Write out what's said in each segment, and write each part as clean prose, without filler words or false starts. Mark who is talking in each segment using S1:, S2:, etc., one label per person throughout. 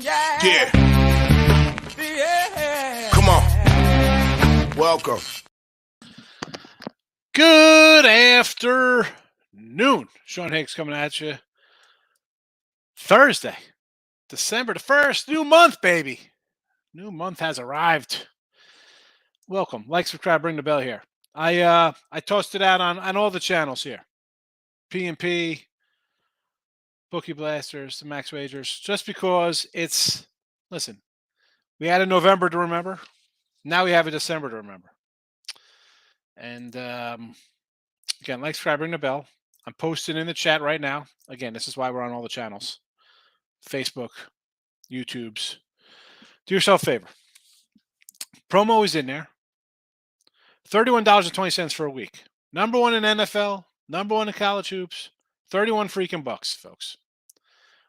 S1: Yeah. Come on. Welcome.
S2: Good afternoon. Sean Higgs coming at you. Thursday, December the 1st. New month, baby. New month has arrived. Welcome. Like, subscribe, ring the bell here. I tossed it out on all the channels here. P&P, Bookie Blasters, the Max Wagers, just because listen, we had a November to remember. Now we have a December to remember. And again, like, subscribe, ring the bell. I'm posting in the chat right now. Again, this is why we're on all the channels. Facebook, YouTubes. Do yourself a favor. Promo is in there. $31.20 for a week. Number one in NFL, number one in college hoops, 31 freaking bucks, folks.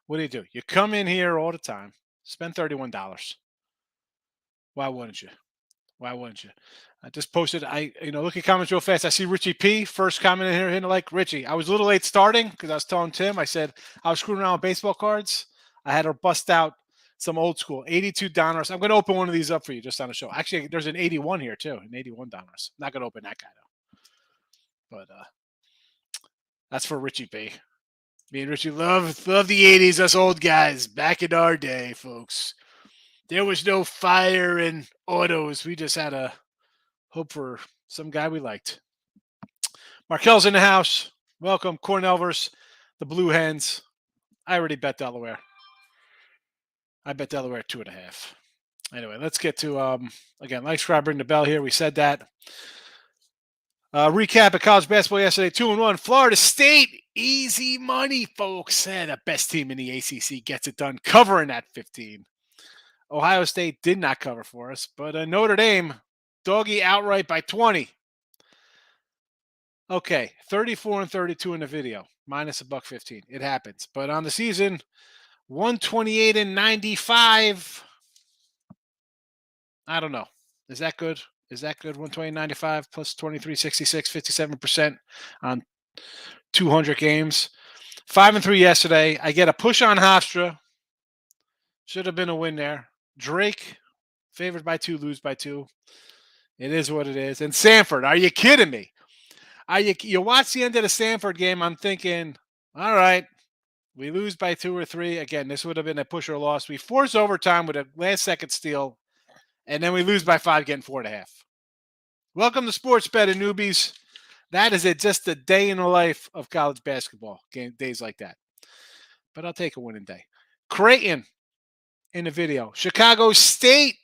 S2: What do? You come in here all the time, spend $31. Why wouldn't you? Why wouldn't you? I just posted, look at comments real fast. I see Richie P. First comment in here, hitting like, Richie, I was a little late starting because I was telling Tim, I said I was screwing around with baseball cards. I had to bust out some old school 82 Donruss. I'm going to open one of these up for you just on the show. Actually, there's an 81 here too, an 81 Donruss. Not going to open that guy though. But that's for Richie P. Me and Richie love the 80s, us old guys back in our day, folks. There was no fire in autos. We just had a hope for some guy we liked. Markel's in the house. Welcome. Cornelvers, the Blue Hens. I already bet Delaware. I bet Delaware 2.5. Anyway, let's get to, again, like, subscribe, ring the bell here. We said that. Recap of college basketball yesterday, 2-1. Florida State, easy money, folks. The best team in the ACC gets it done, covering that 15. Ohio State did not cover for us, but Notre Dame, doggy outright by 20. Okay, 34-32 in the video, minus $1.15. It happens. But on the season, 128-95. I don't know. Is that good? 128.95 plus 23.66, 57% on 200 games. 5-3 yesterday. I get a push on Hofstra. Should have been a win there. Drake, favored by 2, lose by 2. It is what it is. And Sanford, are you kidding me? You watch the end of the Sanford game, I'm thinking, all right, we lose by 2 or 3. Again, this would have been a push or loss. We force overtime with a last-second steal, and then we lose by 5, getting 4.5. Welcome to Sports Betting, newbies. That is it, just a day in the life of college basketball, days like that. But I'll take a winning day. Creighton in the video. Chicago State.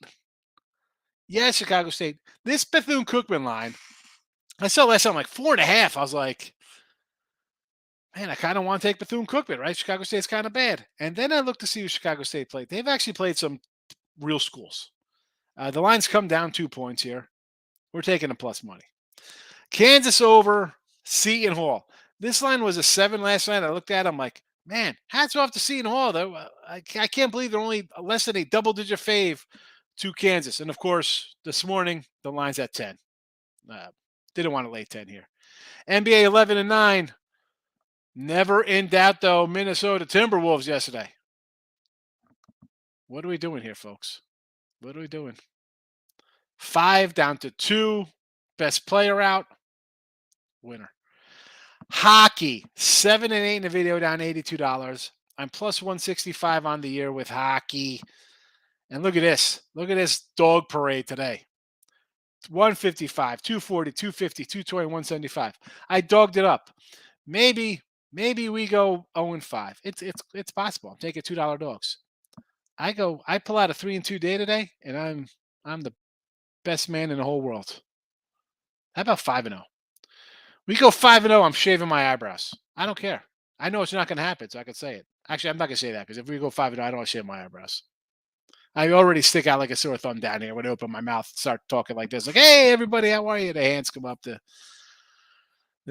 S2: Yes, Chicago State. This Bethune-Cookman line, I saw last time like 4.5. I was like, man, I kind of want to take Bethune-Cookman, right? Chicago State's kind of bad. And then I looked to see who Chicago State played. They've actually played some real schools. The line's come down 2 points here. We're taking the plus money. Kansas over Seton Hall. This line was a 7 last night. I looked at it. I'm like, man, hats off to Seton Hall, though. I can't believe they're only less than a double-digit fave to Kansas. And, of course, this morning, the line's at 10. Didn't want to lay 10 here. NBA 11-9. Never in doubt, though, Minnesota Timberwolves yesterday. What are we doing here, folks? What are we doing? 5 down to 2. Best player out. Winner. Hockey. 7-8 in the video, down $82. I'm plus 165 on the year with hockey. And look at this. Look at this dog parade today. 155, 240, 250, 220, 175. I dogged it up. Maybe we go 0-5. It's possible. I'm taking $2 dogs. I pull out a 3-2 day today, and I'm the best man in the whole world. How about 5-0? We go 5-0, I'm shaving my eyebrows. I don't care. I know it's not going to happen, so I can say it. Actually, I'm not going to say that because if we go 5-0, I don't want to shave my eyebrows. I already stick out like a sore thumb down here when I open my mouth and start talking like this. Like, hey, everybody, how are you? The hands come up. The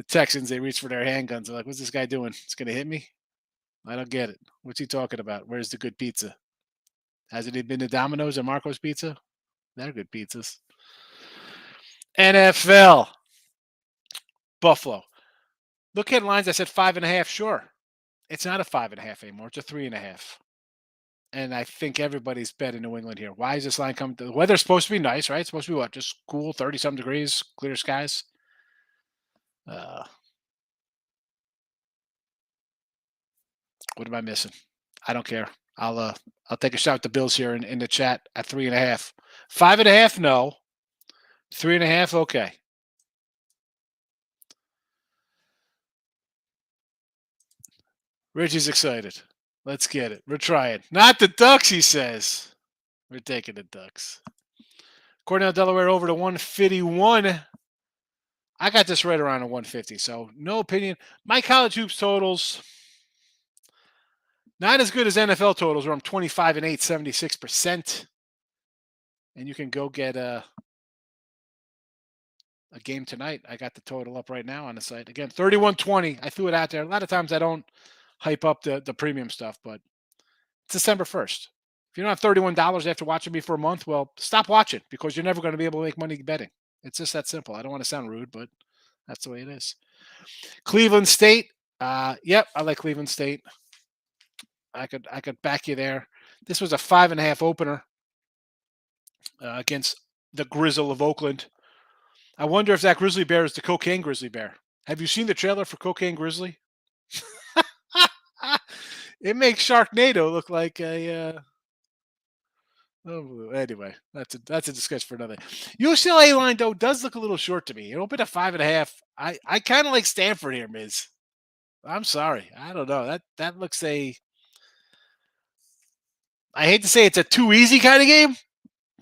S2: Texans, they reach for their handguns. They're like, what's this guy doing? It's going to hit me? I don't get it. What's he talking about? Where's the good pizza? Hasn't he been to Domino's or Marco's Pizza? They're good pizzas. NFL. Buffalo. Look at lines. I said 5.5. Sure. It's not a 5.5 anymore. It's a 3.5. and I think everybody's betting New England here. Why is this line coming? The weather's supposed to be nice, right? It's supposed to be what? Just cool, 30-some degrees, clear skies. What am I missing? I don't care. I'll take a shot at the Bills here in the chat at 3.5. 5.5, no. 3.5, okay. Richie's excited. Let's get it. We're trying. Not the Ducks, he says. We're taking the Ducks. Cornell, Delaware over to 151. I got this right around a 150, so no opinion. My college hoops totals, not as good as NFL totals, where I'm 25 and 8, 76%. And you can go get a game tonight. I got the total up right now on the site. Again, 31-20. I threw it out there. A lot of times I don't hype up the premium stuff, but it's December 1st. If you don't have $31 after watching me for a month, well, stop watching because you're never going to be able to make money betting. It's just that simple. I don't want to sound rude, but that's the way it is. Cleveland State. Yep, I like Cleveland State. I could back you there. This was a 5.5 opener against the Grizzle of Oakland. I wonder if that Grizzly Bear is the Cocaine Grizzly Bear. Have you seen the trailer for Cocaine Grizzly? It makes Sharknado look like a. Oh, anyway, that's a discussion for another. UCLA line though does look a little short to me. It opened at 5.5. I kind of like Stanford here, Miz. I'm sorry, I don't know. That looks a. I hate to say it's a too easy kind of game.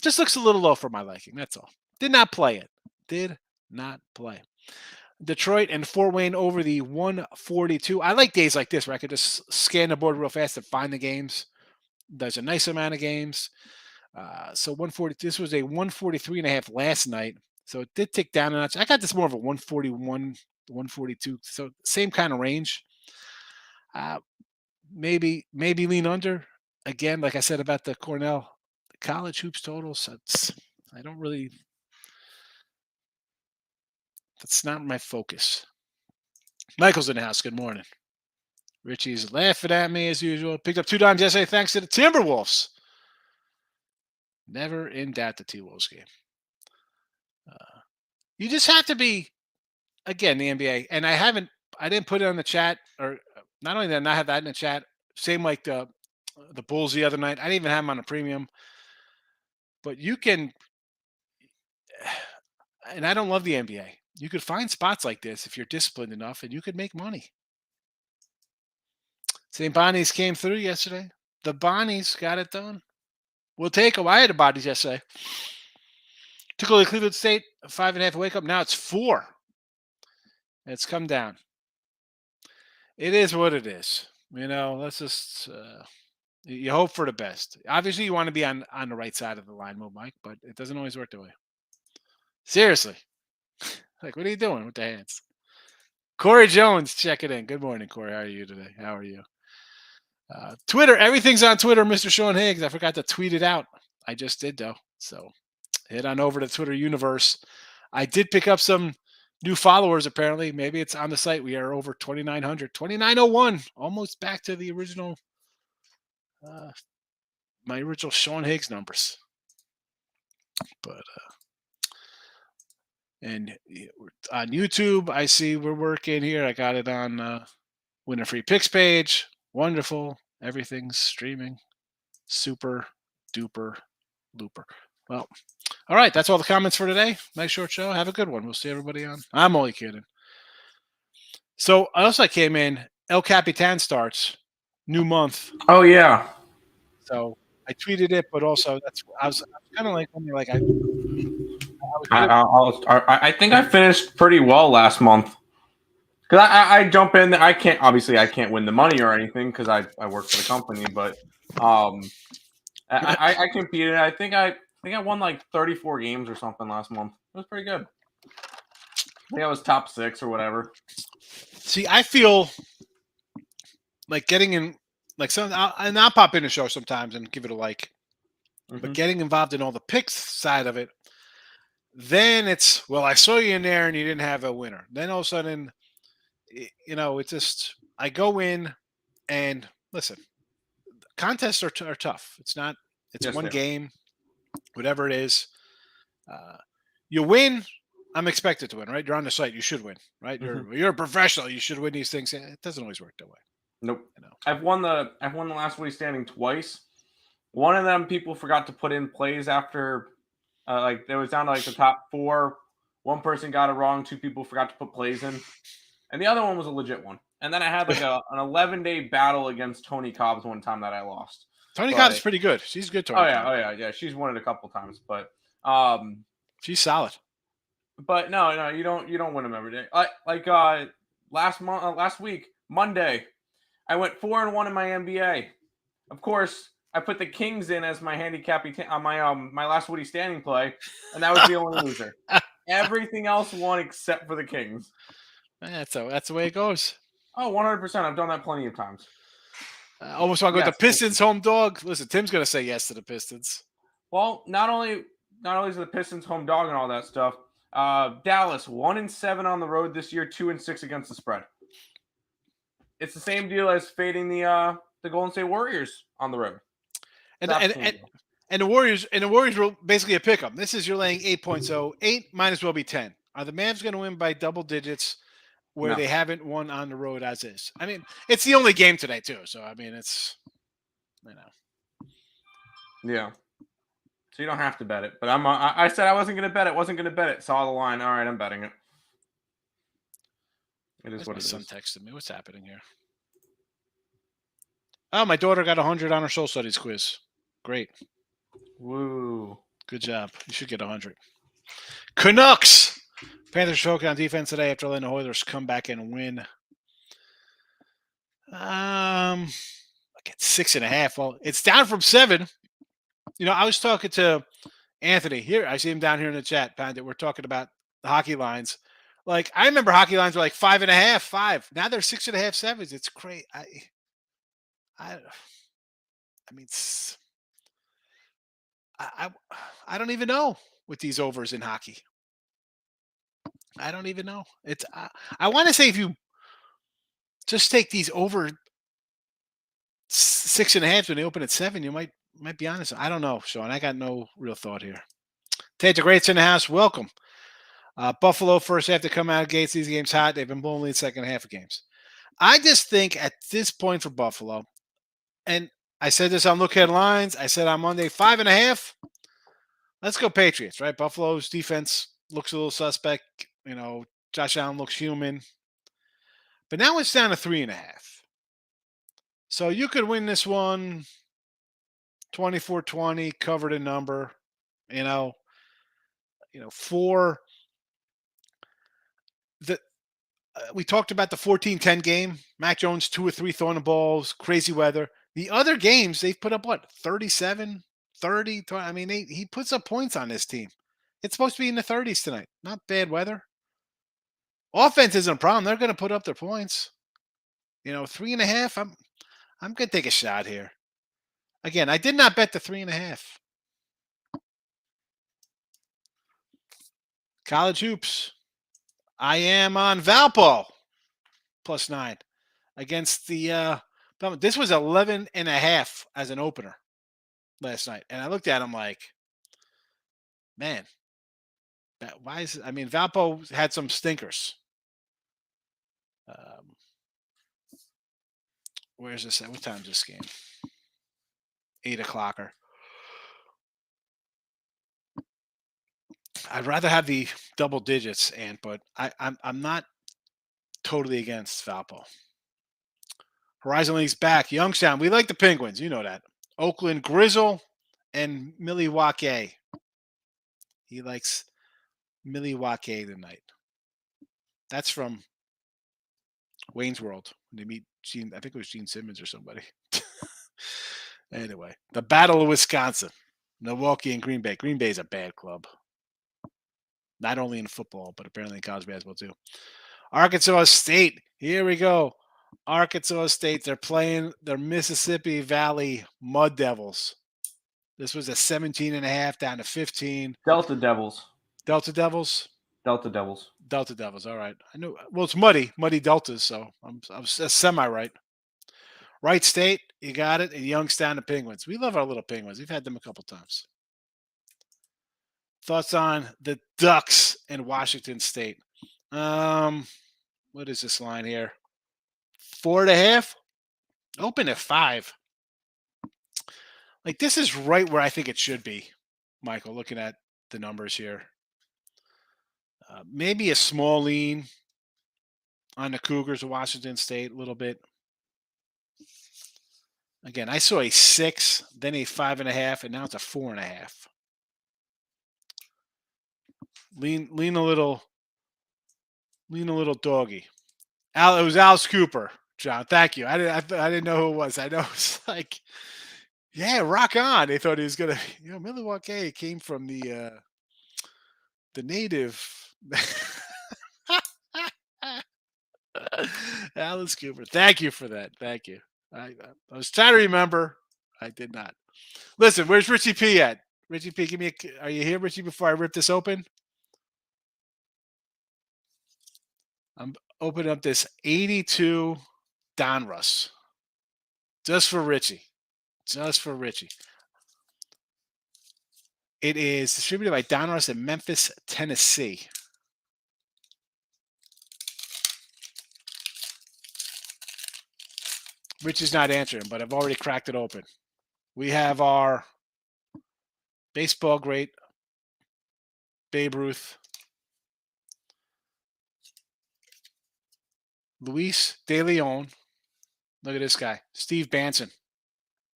S2: Just looks a little low for my liking. That's all. Did not play it. Did not play. Detroit and Fort Wayne over the 142. I like days like this where I could just scan the board real fast and find the games. There's a nice amount of games. So 140. This was a 143.5 last night. So it did tick down a notch. I got this more of a 141, 142. So same kind of range. Maybe lean under. Again, like I said about the Cornell college hoops totals, I don't really. That's not my focus. Michael's in the house. Good morning. Richie's laughing at me as usual. Picked up 2 dimes yesterday thanks to the Timberwolves. Never in doubt the T-Wolves game. You just have to be, again, the NBA. And I didn't put it on the chat, or not only did I not have that in the chat, same like the Bulls the other night. I didn't even have them on a premium. But you can, and I don't love the NBA. You could find spots like this if you're disciplined enough, and you could make money. St. Bonnie's came through yesterday. The Bonnies got it done. We'll take them. I had the Bonnies yesterday. Took away Cleveland State, 5.5 wake up. Now it's 4. It's come down. It is what it is. Let's just you hope for the best. Obviously, you want to be on the right side of the line, Mike, but it doesn't always work that way. Seriously. Like, what are you doing with the hands? Corey Jones, check it in. Good morning, Corey. How are you today? How are you? Twitter. Everything's on Twitter, Mr. Sean Higgs. I forgot to tweet it out. I just did, though. So head on over to Twitter universe. I did pick up some new followers, apparently. Maybe it's on the site. We are over 2,900. 2,901. Almost back to the original, my original Sean Higgs numbers. But, and on YouTube, I see we're working here. I got it on Winner Free Picks page. Wonderful. Everything's streaming. Super duper looper. Well, all right. That's all the comments for today. Nice short show. Have a good one. We'll see everybody on. I'm only kidding. So I came in. El Capitan starts. New month.
S3: Oh, yeah.
S2: So I tweeted it, but also I was kind of like,
S3: I think I finished pretty well last month. Because I jump in. I can't win the money or anything because I work for the company, but I competed. I think I won like 34 games or something last month. It was pretty good. I think I was top 6 or whatever.
S2: See, I feel like getting in, like I'll pop in a show sometimes and give it a like, but getting involved in all the picks side of it, then it's, well, I saw you in there and you didn't have a winner. Then all of a sudden, it's just, I go in and listen, contests are tough. It's not. It's
S3: Yes,
S2: one
S3: they are.
S2: game, whatever it is. You win. I'm expected to win, right? You're on the site. You should win, right? You're a professional. You should win these things. It doesn't always work that way.
S3: Nope.
S2: You know.
S3: I've won the last week standing twice. One of them, people forgot to put in plays after, like it was down to like the top 4. One person got it wrong. 2 people forgot to put plays in, and the other one was a legit one. And then I had like an 11-day battle against Tony Cobbs one time that I lost.
S2: Tony Cobbs is pretty good. She's good. Tony.
S3: Yeah. She's won it a couple times, but
S2: she's solid.
S3: But no, you don't win them every day. Last week, Monday, I went 4-1 in my NBA. Of course, I put the Kings in as my handicap on my last Woody standing play, and that was the only loser. Everything else won except for the Kings.
S2: That's the way it goes.
S3: Oh, 100%. I've done that plenty of times.
S2: I almost want to go with the Pistons home dog. Listen, Tim's going to say yes to the Pistons.
S3: Well, not only is the Pistons home dog and all that stuff, Dallas 1-7 on the road this year, 2-6 against the spread. It's the same deal as fading the Golden State Warriors on the road.
S2: And the Warriors were basically a pick-up. This is you're laying 8 points, so 8 might as well be 10. Are the Mavs going to win by double digits where they haven't won on the road as is? I mean, it's the only game today too, so I mean, it's
S3: Yeah. So you don't have to bet it, but I said I wasn't going to bet it. Wasn't going to bet it. Saw the line. All right, I'm betting it. It is what it is.
S2: My son texted me. What's happening here? Oh, my daughter got 100 on her soul studies quiz. Great.
S3: Woo.
S2: Good job. You should get 100. Canucks. Panthers focus on defense today after letting the Oilers come back and win. I get 6.5. Well, it's down from 7. You know, I was talking to Anthony here. I see him down here in the chat, Pandit. We're talking about the hockey lines. Like, I remember hockey lines were like 5.5, 5. Now they're 6.5, 7s. It's crazy. I mean, I don't even know with these overs in hockey. I don't even know. It's I want to say if you just take these over 6.5 when they open at 7, you might be honest. I don't know, Sean. I got no real thought here. Tate the Great's in the house. Welcome. Buffalo first half to come out of gates. These games hot. They've been blowing lead second half of games. I just think at this point for Buffalo, and I said this on Look Headlines. I said on Monday, 5.5. Let's go Patriots, right? Buffalo's defense looks a little suspect. You know, Josh Allen looks human. But now it's down to 3.5. So you could win this one 24-20, cover the number. You know, for the we talked about the 14-10 game. Mac Jones 2 or 3 throwing the balls, crazy weather. The other games they've put up 37, 30. 20. I mean, he puts up points on this team. It's supposed to be in the 30s tonight. Not bad weather. Offense isn't a problem. They're going to put up their points. 3.5. I'm going to take a shot here. Again, I did not bet the 3.5. College hoops. I am on Valpo +9 against the. This was 11.5 as an opener last night, and I looked at him like, man, why is it? I mean, Valpo had some stinkers. Where's this at? What time is this game? 8 o'clocker. I'd rather have the double digits, but I'm not totally against Valpo. Horizon League's back. Youngstown. We like the Penguins. You know that. Oakland Grizzle and Milwaukee. He likes Milwaukee tonight. That's from Wayne's World. They meet Gene. I think it was Gene Simmons or somebody. Anyway, the Battle of Wisconsin. Milwaukee and Green Bay. Green Bay is a bad club. Not only in football, but apparently in college basketball too. Arkansas State. Here we go. Arkansas State. They're playing their Mississippi Valley Mud Devils. This was a 17.5 down to 15.
S3: Delta Devils.
S2: Delta Devils.
S3: Delta Devils.
S2: Delta Devils. All right. I know. Well, it's muddy Deltas, so I'm semi right. Wright State, you got it. And Youngstown, the Penguins. We love our little Penguins. We've had them a couple times. Thoughts on the Ducks and Washington State? What is this line here? 4.5. Open at 5. Like, this is right where I think it should be, Michael, looking at the numbers here. Maybe a small lean on the Cougars of Washington State a little bit. Again, I saw a 6, then a 5.5, and now it's a 4.5. Lean a little doggy. It was Alice Cooper, John. Thank you. I didn't know who it was. I know it's like, yeah, rock on. They thought he was gonna, Milwaukee came from the native. Alice Cooper. Thank you for that. Thank you. I was trying to remember. I did not. Listen, where's Richie P at? Richie P, are you here, Richie, before I rip this open? I'm opening up this 82 Donruss. Just for Richie. It is distributed by Donruss in Memphis, Tennessee. Richie's not answering, but I've already cracked it open. We have our baseball great, Babe Ruth. Luis De Leon. Look at this guy. Steve Banson.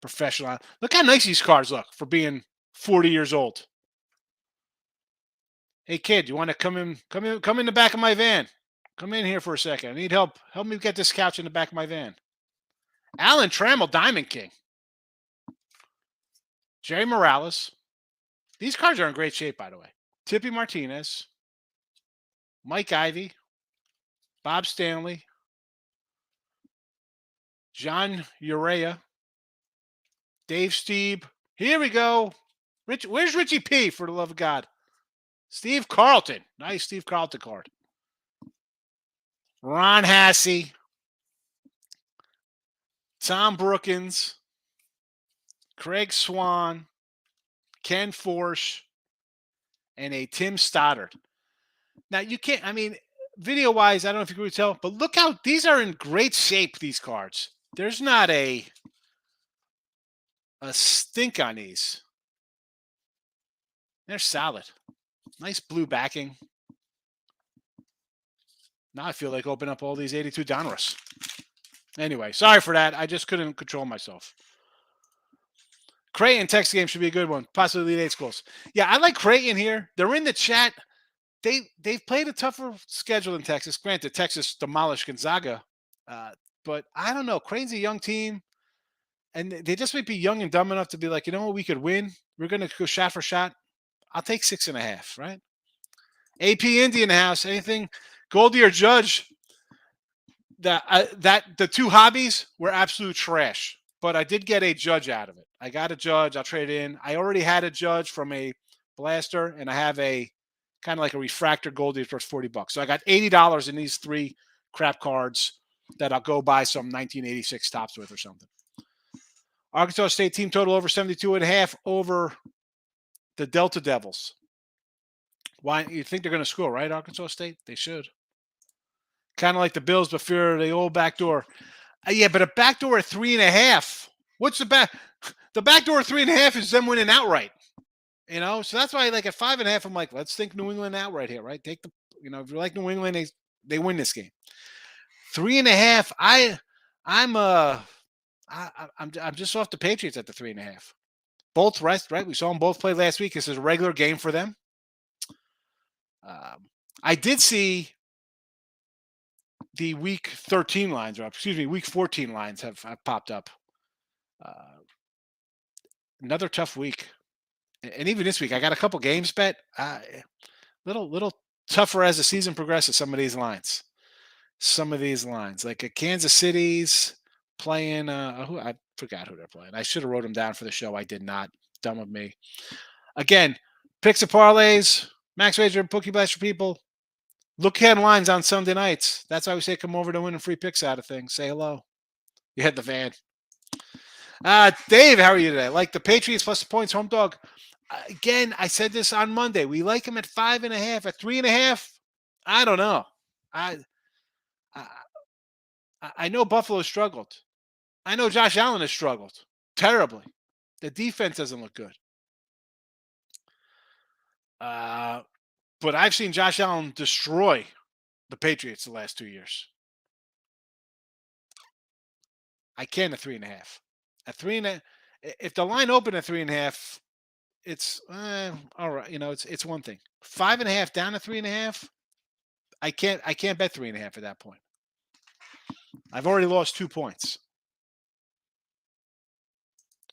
S2: Professional. Look how nice these cards look for being 40 years old. Hey kid, you want to come in the back of my van? Come in here for a second. I need help. Help me get this couch in the back of my van. Alan Trammell, Diamond King. Jerry Morales. These cards are in great shape, by the way. Tippy Martinez. Mike Ivey. Bob Stanley. John Urea. Dave Steeb. Here we go. Where's Richie P, for the love of God? Steve Carlton. Nice Steve Carlton card. Ron Hassey. Tom Brookins. Craig Swan. Ken Forsch. And a Tim Stoddard. Now, you can't, video-wise, I don't know if you can tell, but look how these are in great shape, these cards. There's not a stink on these. They're solid. Nice blue backing. Now I feel like opening up all these 82 Donruss. Anyway, sorry for that. I just couldn't control myself. Creighton Texas game should be a good one. Possibly lead 8 schools. Yeah, I like Creighton here. They're in the chat. They've played a tougher schedule than Texas. Granted, Texas demolished Gonzaga. But I don't know. Creighton's a young team. And they just might be young and dumb enough to be like, you know what, we could win. We're going to go shot for shot. I'll take 6.5, right? AP Indy in the house. Anything? Goldie or Judge? The two hobbies were absolute trash. But I did get a Judge out of it. I got a Judge. I'll trade it in. I already had a Judge from a blaster, and I have a kind of like a refractor Goldie for $40. So I got $80 in these 3 crap cards that I'll go buy some 1986 tops with or something. Arkansas State team total over 72.5 over the Delta Devils. Why? You think they're going to score, right, Arkansas State? They should. Kind of like the Bills, but fear the old backdoor. Yeah, but a backdoor at 3.5. What's the back? The backdoor at 3.5 is them winning outright. So that's why, like, at 5.5, I'm like, let's think New England outright here, right? Take the, if you like New England, they win this game. 3.5. I'm just off the Patriots at the 3.5. Both rest, right? We saw them both play last week. This is a regular game for them. I did see the week 13 lines, or week 14 lines have popped up. Another tough week. And even this week, I got a couple games bet. Little tougher as the season progresses, some of these lines. Like a Kansas City's playing, I forgot who they're playing. I should have wrote them down for the show. I did not. Dumb of me. Again, picks and parlays, max wager, bookie blast for people. Look at lines on Sunday nights. That's why we say come over to win a free picks out of things. Say hello. You had the van. Dave, how are you today? Like the Patriots plus the points, home dog. Again, I said this on Monday. We like them at 5.5, at 3.5. I don't know. I I know Buffalo struggled. I know Josh Allen has struggled terribly. The defense doesn't look good. But I've seen Josh Allen destroy the Patriots the last 2 years. I can at 3.5. At 3.5, if the line opened at 3.5, it's all right. It's one thing. 5.5 down to 3.5. I can't bet 3.5 at that point. I've already lost 2 points.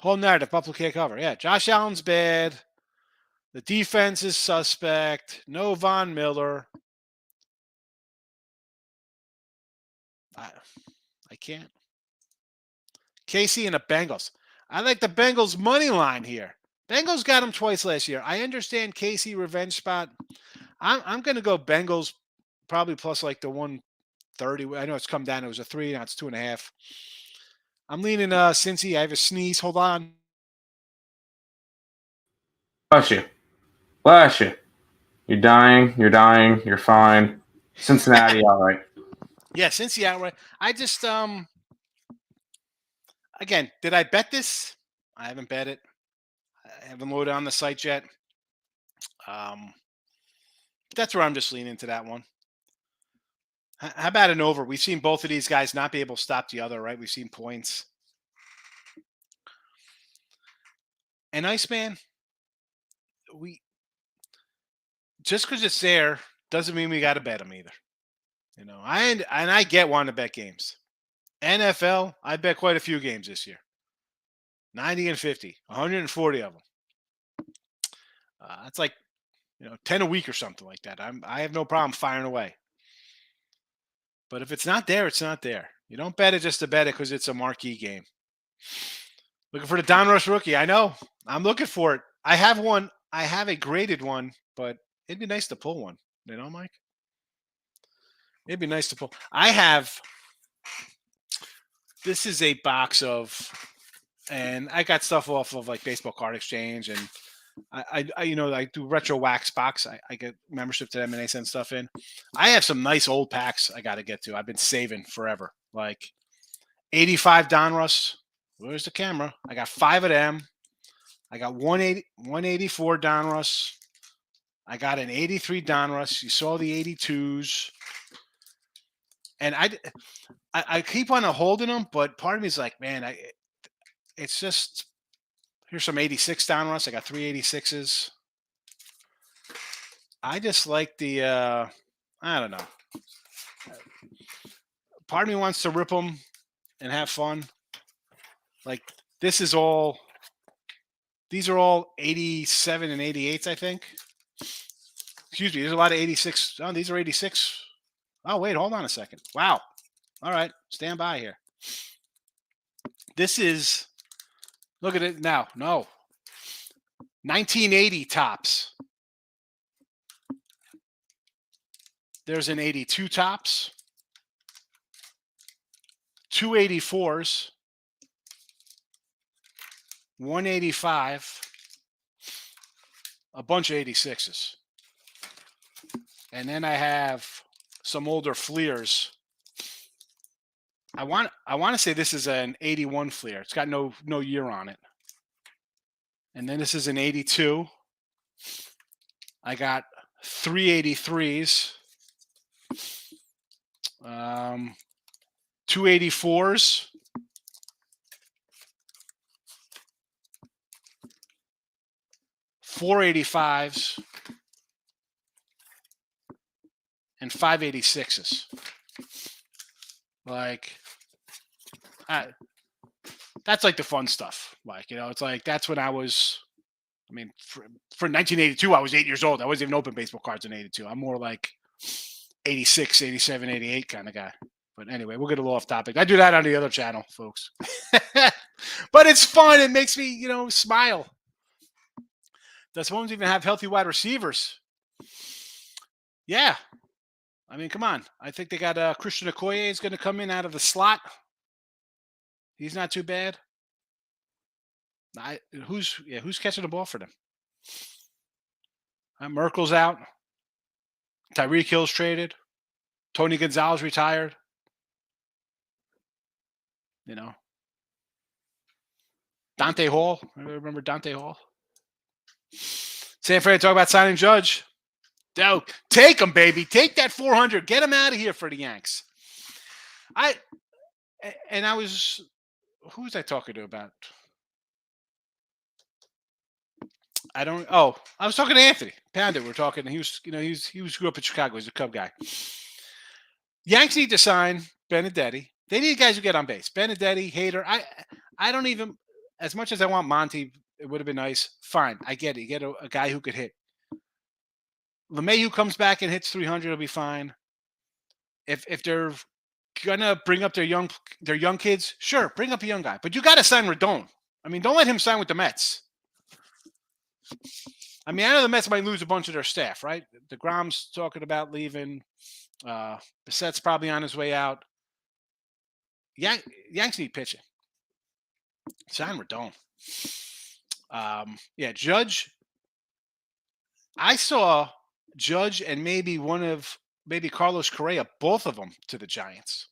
S2: Whole narrative, Buffalo can't cover. Yeah, Josh Allen's bad. The defense is suspect. No Von Miller. I can't. KC and the Bengals. I like the Bengals money line here. Bengals got them twice last year. I understand KC revenge spot. I'm going to go Bengals probably plus like the 130. I know it's come down. It was a 3. Now it's 2.5. I'm leaning Cincy. I have a sneeze. Hold on.
S3: Bless you. Bless you. You're dying. You're dying. You're fine. Cincinnati, all right.
S2: Yeah, Cincy outright. I just again, did I bet this? I haven't bet it. I haven't loaded on the site yet. That's where I'm just leaning to that one. How about an over? We've seen both of these guys not be able to stop the other, right? We've seen points. And Iceman, just because it's there doesn't mean we got to bet them either. I get wanting to bet games. NFL, I bet quite a few games this year. 90 and 50, 140 of them. That's like 10 a week or something like that. I have no problem firing away. But if it's not there, it's not there. You don't bet it just to bet it because it's a marquee game. Looking for the Donruss rookie. I know. I'm looking for it. I have one. I have a graded one, but it'd be nice to pull one. Mike? It'd be nice to pull. This is a box of, and I got stuff off of like Baseball Card Exchange, and I do Retro Wax box. I get membership to them and they send stuff in. I have some nice old packs I got to get to. I've been saving forever. Like 85 Donruss. Where's the camera? I got 5 of them. I got 184 Donruss. I got an 83 Donruss. You saw the 82s. And I keep on holding them, but part of me is like, man, it's just, here's some 86 Donruss. I got 3 86s. I just like the, I don't know. Part of me wants to rip them and have fun. Like these are all 87 and 88s, I think. Excuse me, there's a lot of 86. Oh, these are 86. Oh, wait, hold on a second. Wow. All right, stand by here. This is, look at it now. No. 1980 tops. There's an 82 tops. 284s. 185. A bunch of 86s. And then I have some older Fleers. I want to say this is an 81 Fleer. It's got no year on it. And then this is an 82. I got 383s. 284s. $485s and 586s. Like, that's like the fun stuff. Like, it's like that's when I was. I mean, for 1982, I was 8 years old. I wasn't even open baseball cards in 82. I'm more like 86, 87, 88 kind of guy. But anyway, we'll get a little off topic. I do that on the other channel, folks. But it's fun. It makes me, smile. Does Holmes even have healthy wide receivers? Yeah. I mean, come on. I think they got Christian Okoye is going to come in out of the slot. He's not too bad. Who's catching the ball for them? Merkel's out. Tyreek Hill's traded. Tony Gonzalez retired. You know, Dante Hall. Remember Dante Hall? San Fran talk about signing Judge. No, take him, baby. Take that 400. Get him out of here for the Yanks. Who was I talking to about? I was talking to Anthony Panda. We're talking. He was grew up in Chicago. He's a Cub guy. Yanks need to sign Benedetti. They need guys who get on base. Benedetti, Hader. I don't even, as much as I want Monty, it would have been nice. Fine, I get it. You get a guy who could hit. LeMahieu comes back and hits 300, it'll be fine. If they're gonna bring up their young kids, sure, bring up a young guy. But you got to sign Rodon. I mean, don't let him sign with the Mets. I mean, I know the Mets might lose a bunch of their staff, right? DeGrom's talking about leaving. Bissett's probably on his way out. Yanks need pitching. Sign Rodon. Judge. I saw Judge and maybe Carlos Correa, both of them to the Giants.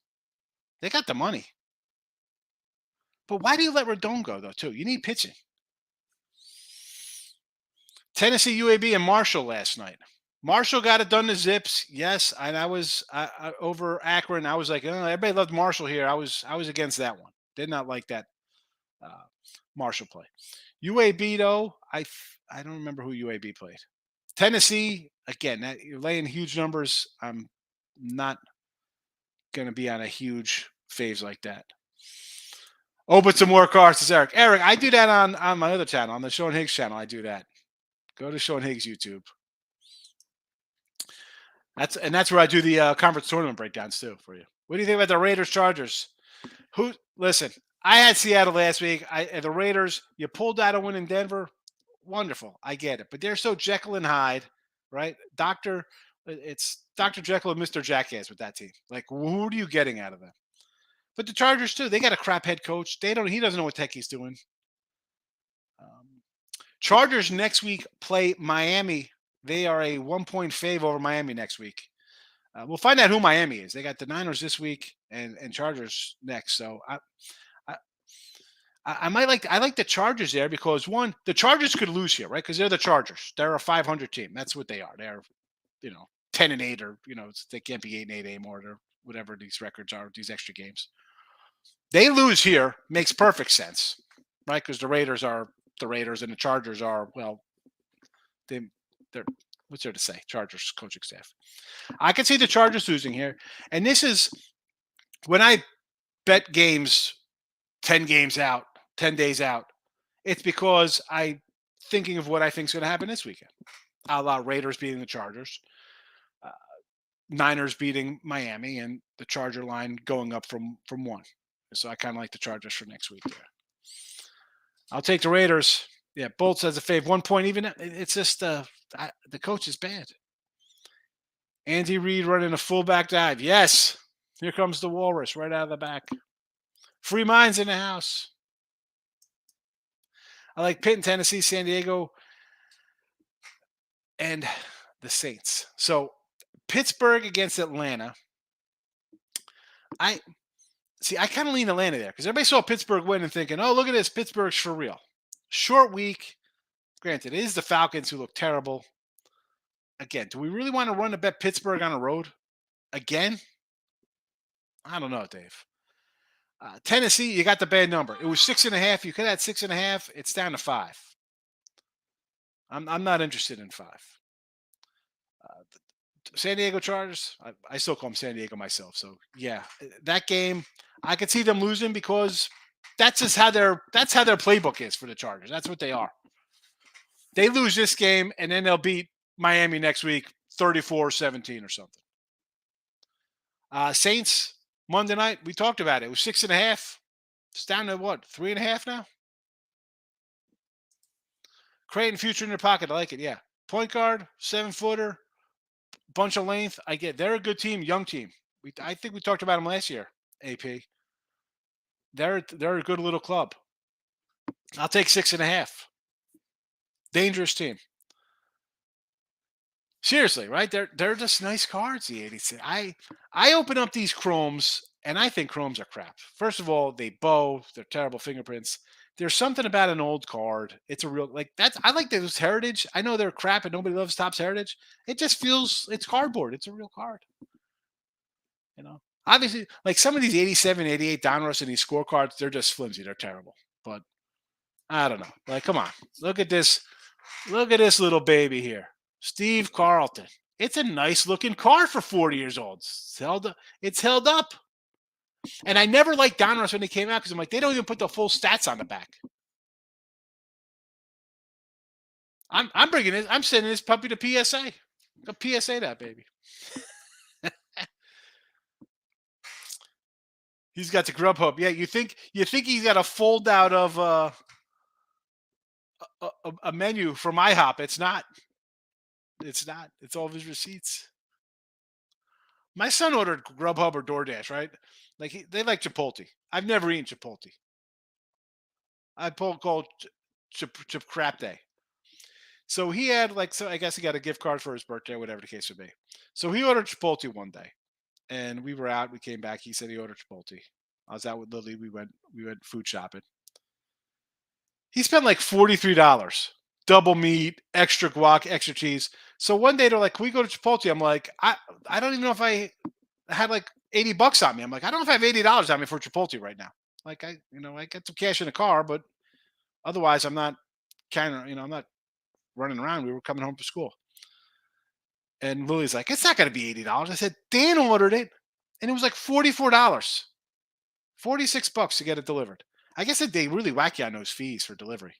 S2: They got the money. But why do you let Rodon go, though, too? You need pitching. Tennessee, UAB, and Marshall last night. Marshall got it done to Zips, yes. And I was over Akron. I was like, everybody loved Marshall here. I was against that one. Did not like that Marshall play. UAB, though, I don't remember who UAB played. Tennessee, again, you're laying huge numbers. I'm not going to be on a huge phase like that. But some more cards, says Eric. Eric, I do that on my other channel, on the Sean Higgs channel. I do that. Go to Sean Higgs YouTube. That's where I do the conference tournament breakdowns too for you. What do you think about the Raiders Chargers? Listen, I had Seattle last week. The Raiders, you pulled out a win in Denver. Wonderful. I get it. But they're so Jekyll and Hyde, right? It's Dr. Jekyll and Mr. Jackass with that team. Like, who are you getting out of them? But the Chargers too, they got a crap head coach. He doesn't know what the heck he's doing. Chargers next week play Miami. They are a 1-point fave over Miami next week. We'll find out who Miami is. They got the Niners this week and Chargers next. So I like the Chargers there because one, the Chargers could lose here, right? Because they're the Chargers. They're a 500 team. That's what they are. They're 10-8 or they can't be 8-8 anymore. They're whatever these records are, these extra games. They lose here makes perfect sense, right? Because the Raiders are the Raiders and the Chargers are, well, they're what's there to say? Chargers coaching staff. I can see the Chargers losing here. And this is when I bet games 10 games out, 10 days out, it's because I'm thinking of what I think is going to happen this weekend. A la Raiders beating the Chargers, Niners beating Miami, and the Charger line going up from 1. So I kind of like the Chargers for next week there. I'll take the Raiders. Yeah, Bolts as a fave. 1 point even. It's just the coach is bad. Andy Reid running a fullback dive. Yes. Here comes the Walrus right out of the back. Free minds in the house. I like Pitt in Tennessee, San Diego, and the Saints. So Pittsburgh against Atlanta. I kind of lean Atlanta there because everybody saw Pittsburgh win and thinking, oh, look at this. Pittsburgh's for real. Short week. Granted, it is the Falcons who look terrible. Again, do we really want to run a bet Pittsburgh on the road? Again? I don't know, Dave. Tennessee, you got the bad number. It was 6.5. You could have had 6.5. It's down to 5. I'm not interested in 5. San Diego Chargers, I still call them San Diego myself. So yeah, that game, I could see them losing because that's how their playbook is for the Chargers. That's what they are. They lose this game and then they'll beat Miami next week 34-17 or something. Saints Monday night, we talked about it. It was 6.5. It's down to what, 3.5 now? Creighton future in their pocket. I like it. Yeah. Point guard, 7-footer, bunch of length. I get they're a good team, young team. I think we talked about them last year, AP. They're a good little club. I'll take 6.5. Dangerous team. Seriously, right? They're just nice cards, the 86. I open up these chromes and I think chromes are crap. First of all, they bow, they're terrible fingerprints. There's something about an old card. It's a real that's I like those heritage. I know they're crap and nobody loves Topps Heritage. It just feels it's cardboard. It's a real card. You know. Obviously, like some of these 87, 88 Donruss and these scorecards, they're just flimsy. They're terrible. But I don't know. Like, come on. Look at this. Look at this little baby here. Steve Carlton. It's a nice looking car for 40 years old. It's held up. And I never liked Donruss when they came out because I'm like, they don't even put the full stats on the back. I'm bringing it. I'm sending this puppy to PSA. Go PSA that baby. He's got the Grubhub. Yeah, you think he's got a fold out of a menu from IHOP? It's not. It's not. It's all of his receipts. My son ordered Grubhub or DoorDash, right? Like they like Chipotle. I've never eaten Chipotle. I called Crap Day. So he had I guess he got a gift card for his birthday, whatever the case would be. So he ordered Chipotle one day, and we were out. We came back. He said he ordered Chipotle. I was out with Lily. We went food shopping. He spent like $43, double meat, extra guac, extra cheese. So one day they're like, "Can we go to Chipotle?" I'm like, I don't even know if I had like $80 on me. I'm like, I don't know if I have $80 on me for Chipotle right now. Like I got some cash in the car, but otherwise I'm not I'm not running around. We were coming home from school. And Lily's like, it's not going to be $80. I said, Dan ordered it. And it was like $44. $46 to get it delivered. I guess that they really whack you on those fees for delivery.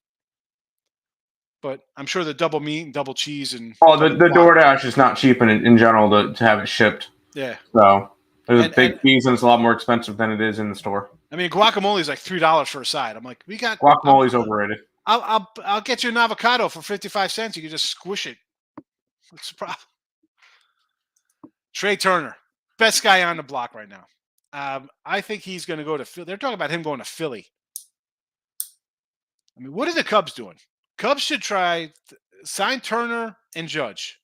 S2: But I'm sure the double meat and double cheese and
S3: the DoorDash is not cheap in general to have it shipped.
S2: Yeah.
S3: So there's big fees and it's a lot more expensive than it is in the store.
S2: I mean, guacamole is like $3 for a side. I'm like,
S3: guacamole's overrated.
S2: I'll get you an avocado for 55 cents. You can just squish it. What's the problem? Trey Turner, best guy on the block right now. I think he's going to go to Philly. They're talking about him going to Philly. I mean, what are the Cubs doing? Cubs should try sign Turner and Judge.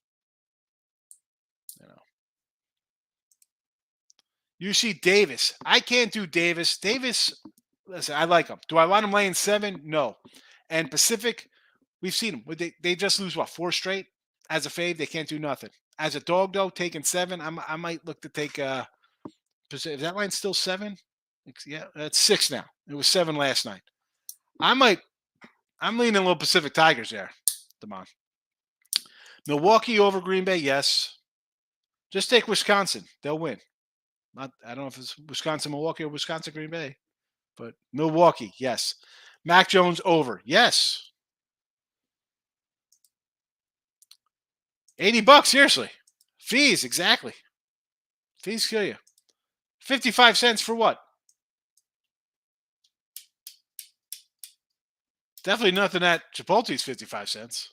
S2: You see Davis. I can't do Davis. Davis, listen, I like him. Do I want him laying 7? No. And Pacific, we've seen them. They just lose, 4 straight? As a fave, they can't do nothing. As a dog, though, taking 7, I might look to take Pacific. Is that line still 7? Yeah, that's 6 now. It was 7 last night. I'm leaning a little Pacific Tigers there, Damon. Milwaukee over Green Bay, yes. Just take Wisconsin. They'll win. I don't know if it's Wisconsin, Milwaukee, or Wisconsin, Green Bay, but Milwaukee, yes. Mac Jones over, yes. $80, seriously. Fees, exactly. Fees kill you. 55 cents for what? Definitely nothing at Chipotle's 55 cents.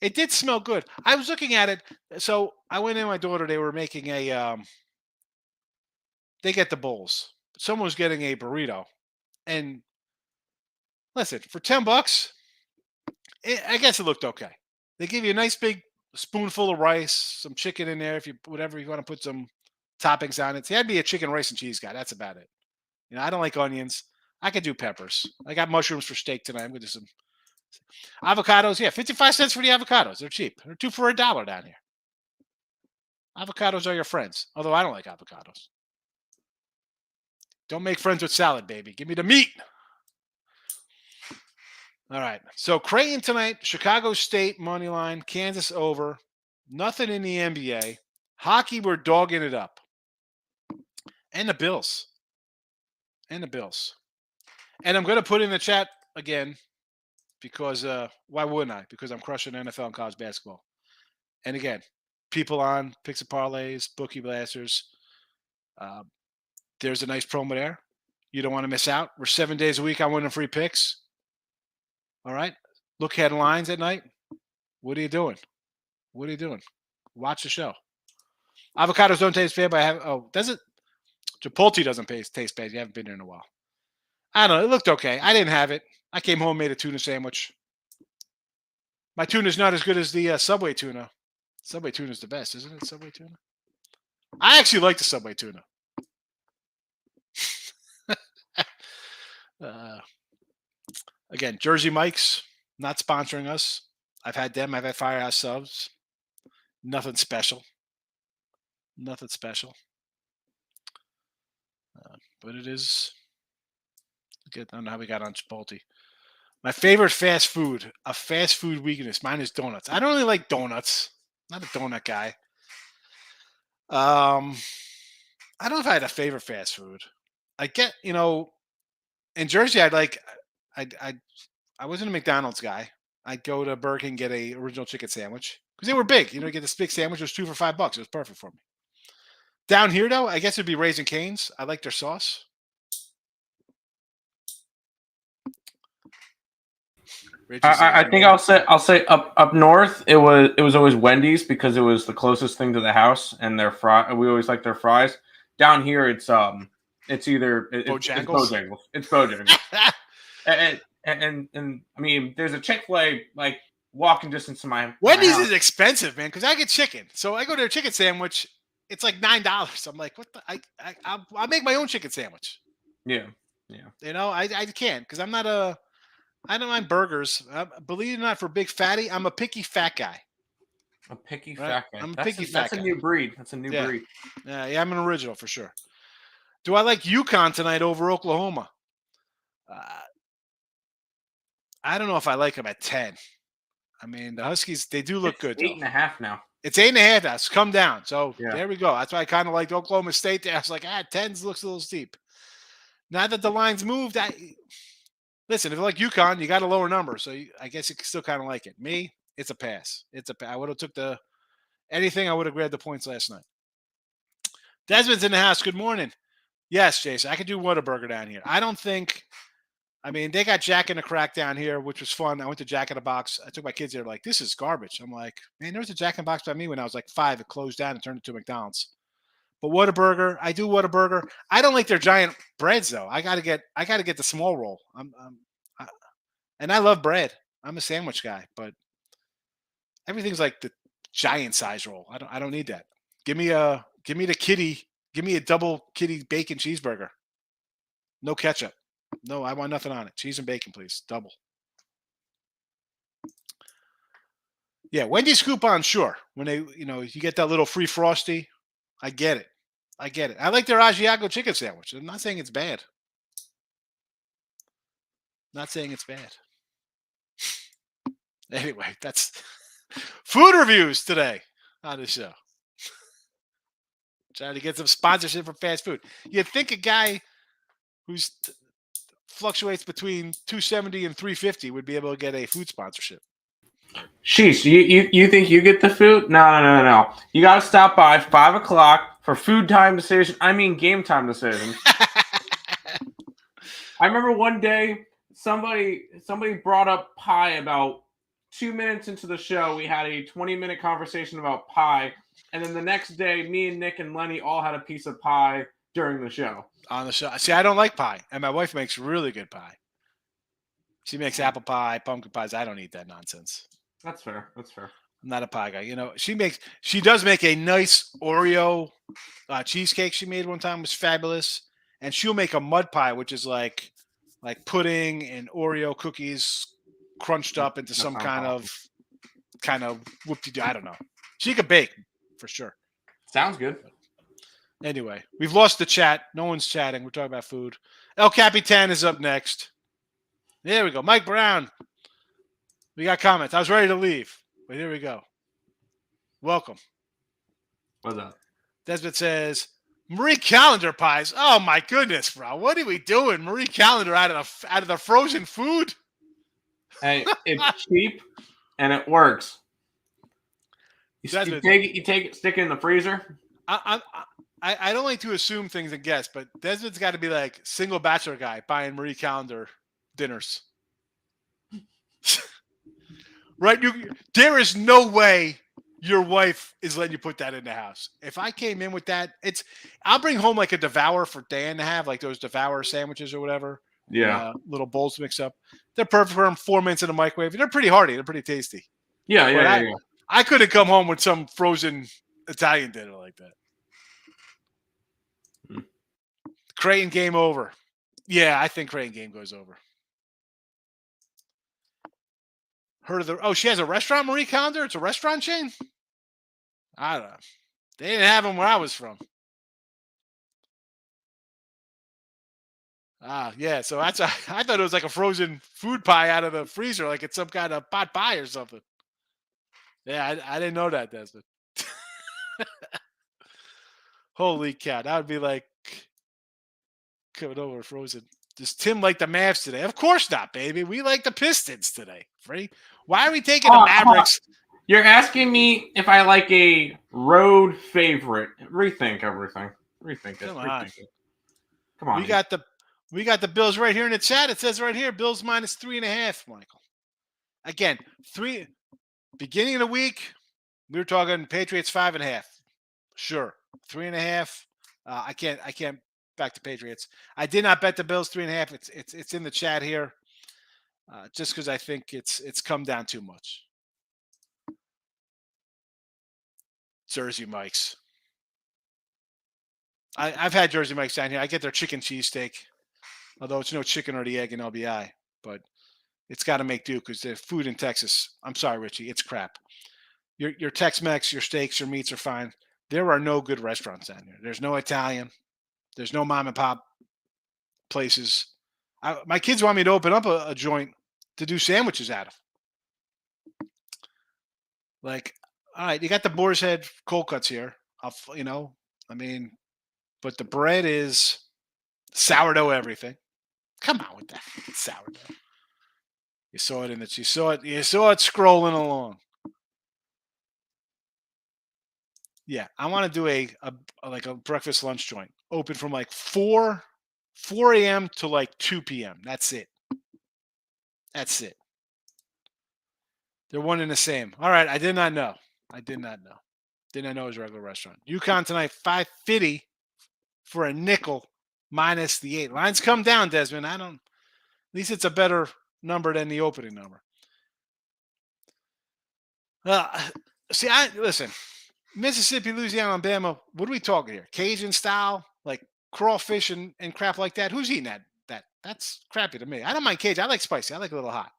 S2: It did smell good. I was looking at it. So I went in with my daughter. They were making they get the bowls. Someone was getting a burrito. And listen, for $10, I guess it looked okay. They give you a nice big spoonful of rice, some chicken in there, whatever you want to put some toppings on it. See, I'd be a chicken, rice, and cheese guy. That's about it. I don't like onions. I could do peppers. I got mushrooms for steak tonight. I'm going to do some avocados. Yeah, 55 cents for the avocados. They're cheap. They're 2 for $1 down here. Avocados are your friends. Although I don't like avocados. Don't make friends with salad, baby. Give me the meat. All right. So Creighton tonight, Chicago State money line, Kansas over. Nothing in the NBA. Hockey, we're dogging it up. And the Bills. And I'm going to put in the chat again because why wouldn't I? Because I'm crushing NFL and college basketball. And again, people on Picks and Parlays, Bookie Blasters. There's a nice promo there. You don't want to miss out. We're 7 days a week on winning free picks. All right. Look at lines at night. What are you doing? Watch the show. Avocados don't taste bad, but does it? Chipotle doesn't taste bad. You haven't been there in a while. I don't know. It looked okay. I didn't have it. I came home, made a tuna sandwich. My tuna's not as good as the Subway tuna. Subway tuna's the best, isn't it? Subway tuna. I actually like the Subway tuna. Again, Jersey Mike's not sponsoring us. I've had them. I've had Firehouse Subs. Nothing special. Nothing special. But it is. I don't know how we got on Chipotle. My favorite fast food, a fast food weakness. Mine is donuts. I don't really like donuts. Not a donut guy. I don't know if I had a favorite fast food. I get, in Jersey, I wasn't a McDonald's guy. I'd go to Burger King and get a original chicken sandwich because they were big. Get this big sandwich. It was 2 for $5. It was perfect for me. Down here, though, I guess it'd be Raising Cane's. I like their sauce.
S3: I think I'll say up north it was always Wendy's because it was the closest thing to the house and their we always like their fries. Down here it's either Bojangles. It's Bojangles. and I mean there's a Chick-fil-A like walking distance to my
S2: Wendy's
S3: house.
S2: is expensive, man, because I get chicken. So I go to a chicken sandwich, it's like $9. I'm like, what the I'll make my own chicken sandwich.
S3: Yeah.
S2: I can't because I don't mind burgers. Believe it or not, for big fatty, I'm a picky fat guy.
S3: A picky fat guy.
S2: I'm a picky fat guy.
S3: That's a new breed. That's a new breed.
S2: Yeah, I'm an original for sure. Do I like UConn tonight over Oklahoma? I don't know if I like them at 10. I mean, the Huskies, they do look good.
S3: 8.5 now.
S2: It's 8.5 now. It's come down. So There we go. That's why I kind of liked Oklahoma State there. I was like, 10s looks a little steep. Now that the line's moved, listen, if you like UConn, you got a lower number, so I guess you can still kind of like it. Me, it's a pass. I would have took anything. I would have grabbed the points last night. Desmond's in the house. Good morning. Yes, Jason, I could do Whataburger down here. They got Jack in the Crack down here, which was fun. I went to Jack in the Box. I took my kids there, like, this is garbage. I'm like, man, there was a Jack in the Box by me when I was like 5. It closed down and turned into a McDonald's. But Whataburger, I do Whataburger. I don't like their giant breads though. I gotta get the small roll. And I love bread. I'm a sandwich guy, but everything's like the giant size roll. I don't need that. Give me the kitty. Give me a double kitty bacon cheeseburger. No ketchup. No, I want nothing on it. Cheese and bacon, please. Double. Yeah, Wendy's coupon, sure. When they, you get that little free Frosty. I get it. I like their Asiago chicken sandwich. I'm not saying it's bad. Anyway, that's food reviews today on the show. Trying to get some sponsorship for fast food. You'd think a guy who's fluctuates between 270 and 350 would be able to get a food sponsorship.
S3: Sheesh, you think you get the food? No. You got to stop by 5 o'clock for food time decision. I mean, game time decisions. I remember one day somebody brought up pie about 2 minutes into the show. We had a 20-minute conversation about pie, and then the next day, me and Nick and Lenny all had a piece of pie during the show.
S2: On the show, see, I don't like pie, and my wife makes really good pie. She makes apple pie, pumpkin pies. I don't eat that nonsense.
S3: That's fair. I'm
S2: not a pie guy. She does make a nice Oreo cheesecake. She made one time, was fabulous. And she'll make a mud pie, which is like pudding and Oreo cookies crunched up into some kind of whoop-de-doo. I don't know. She could bake for sure.
S3: Sounds good.
S2: Anyway, we've lost the chat. No one's chatting. We're talking about food. El Capitan is up next. There we go. Mike Brown. We got comments. I was ready to leave, but here we go. Welcome.
S3: What's up?
S2: Desmond says, Marie Callender pies. Oh my goodness, bro! What are we doing? Marie Callender out of the frozen food?
S3: Hey, it's cheap and it works. You take it, stick it in the freezer.
S2: I don't like to assume things and guess, but Desmond's got to be like single bachelor guy buying Marie Callender dinners. Right? There is no way your wife is letting you put that in the house. If I came in with that, I'll bring home like a Devour for Dan to have, like those Devour sandwiches or whatever.
S3: Yeah.
S2: little bowls mixed up. They're perfect for them. 4 minutes in the microwave. They're pretty hearty. They're pretty tasty.
S3: Yeah.
S2: But
S3: Yeah.
S2: I couldn't come home with some frozen Italian dinner like that. Creighton game over. Yeah, I think Creighton game goes over. Heard of the? Oh, she has a restaurant, Marie Calendar. It's a restaurant chain. I don't know. They didn't have them where I was from. Yeah. So I thought it was like a frozen food pie out of the freezer, like it's some kind of pot pie or something. Yeah, I didn't know that, Desmond. Holy cow, that would be like coming over frozen. Does Tim like the Mavs today? Of course not, baby. We like the Pistons today. Free. Why are we taking the Mavericks?
S3: You're asking me if I like a road favorite. Rethink everything. Rethink it.
S2: Come
S3: Rethink
S2: on.
S3: it. Come on.
S2: We got the Bills right here in the chat. It says right here, Bills minus 3.5, Michael. Again, beginning of the week, we were talking Patriots 5.5. Sure. 3.5. I can't back the Patriots. I did not bet the Bills 3.5. It's in the chat here. Just because I think it's come down too much. Jersey Mike's. I've had Jersey Mike's down here. I get their chicken cheesesteak, although it's no chicken or the egg in LBI, but it's got to make do because the food in Texas, I'm sorry, Richie, it's crap. Your Tex-Mex, your steaks, your meats are fine. There are no good restaurants down here. There's no Italian. There's no mom and pop places. My kids want me to open up a joint to do sandwiches out of. Like, all right, you got the Boar's Head cold cuts here. But the bread is sourdough everything. Come on with that sourdough. You saw it you saw it scrolling along. Yeah, I want to do a breakfast lunch joint. Open from like 4 a.m. to like 2 p.m. That's it. They're one and the same. All right, I did not know. Did not know it was a regular restaurant. UConn tonight, $5.50 for a nickel minus the 8. Lines come down, Desmond. At least it's a better number than the opening number. Listen. Mississippi, Louisiana, Alabama. What are we talking here? Cajun style, like crawfish and crap like that. Who's eating that? That's crappy to me. I don't mind Cajun. I like spicy. I like a little hot.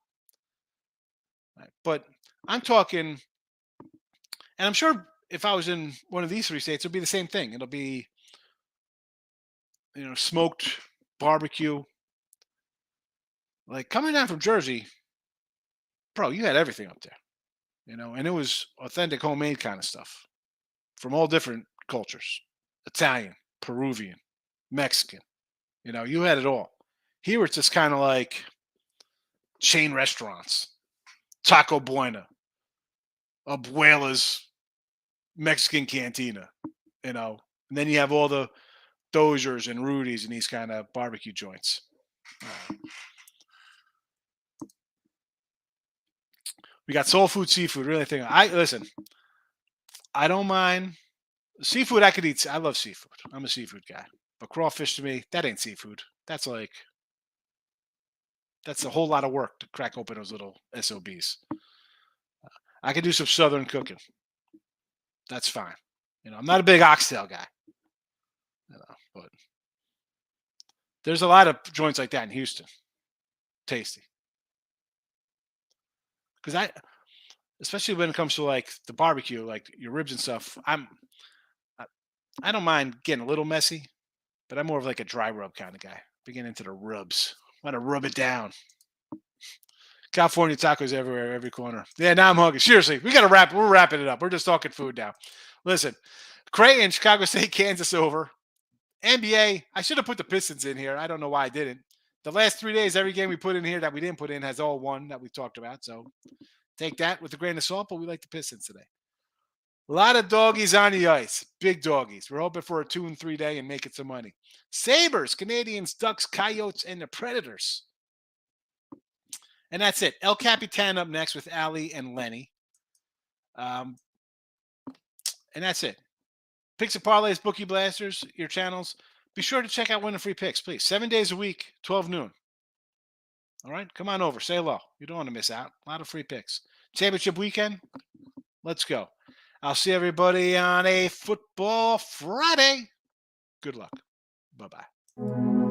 S2: Right. But I'm talking, and I'm sure if I was in one of these 3 states, it'll be the same thing. It'll be, smoked barbecue. Like coming down from Jersey, bro, you had everything up there, and it was authentic homemade kind of stuff. From all different cultures, Italian, Peruvian, Mexican, you had it all. Here it's just kind of like chain restaurants, Taco Buena, Abuela's Mexican Cantina, and then you have all the Dozier's and Rudy's and these kind of barbecue joints. We got soul food, seafood, really thing. I don't mind seafood. I could eat. I love seafood. I'm a seafood guy. But crawfish to me, that ain't seafood. That's a whole lot of work to crack open those little SOBs. I can do some Southern cooking. That's fine. I'm not a big oxtail guy. But there's a lot of joints like that in Houston. Tasty. Because especially when it comes to like the barbecue, like your ribs and stuff, I don't mind getting a little messy, but I'm more of like a dry rub kind of guy. Getting into the rubs. Want to rub it down. California tacos everywhere, every corner. Yeah, now I'm hungry. Seriously, we're wrapping it up. We're just talking food now. Listen, Creighton, Chicago State, Kansas over. NBA, I should have put the Pistons in here. I don't know why I didn't. The last 3 days, every game we put in here that we didn't put in has all won that we talked about. So take that with a grain of salt, but we like the Pistons today. A lot of doggies on the ice. Big doggies. We're hoping for a 2 and 3 day and making some money. Sabres, Canadians, Ducks, Coyotes, and the Predators. And that's it. El Capitan up next with Ali and Lenny. And that's it. Picks and parlays, Bookie Blasters, your channels. Be sure to check out Winning Free Picks, please. 7 days a week, 12 noon. All right, come on over. Say hello. You don't want to miss out. A lot of free picks. Championship weekend. Let's go. I'll see everybody on a Football Friday. Good luck. Bye-bye.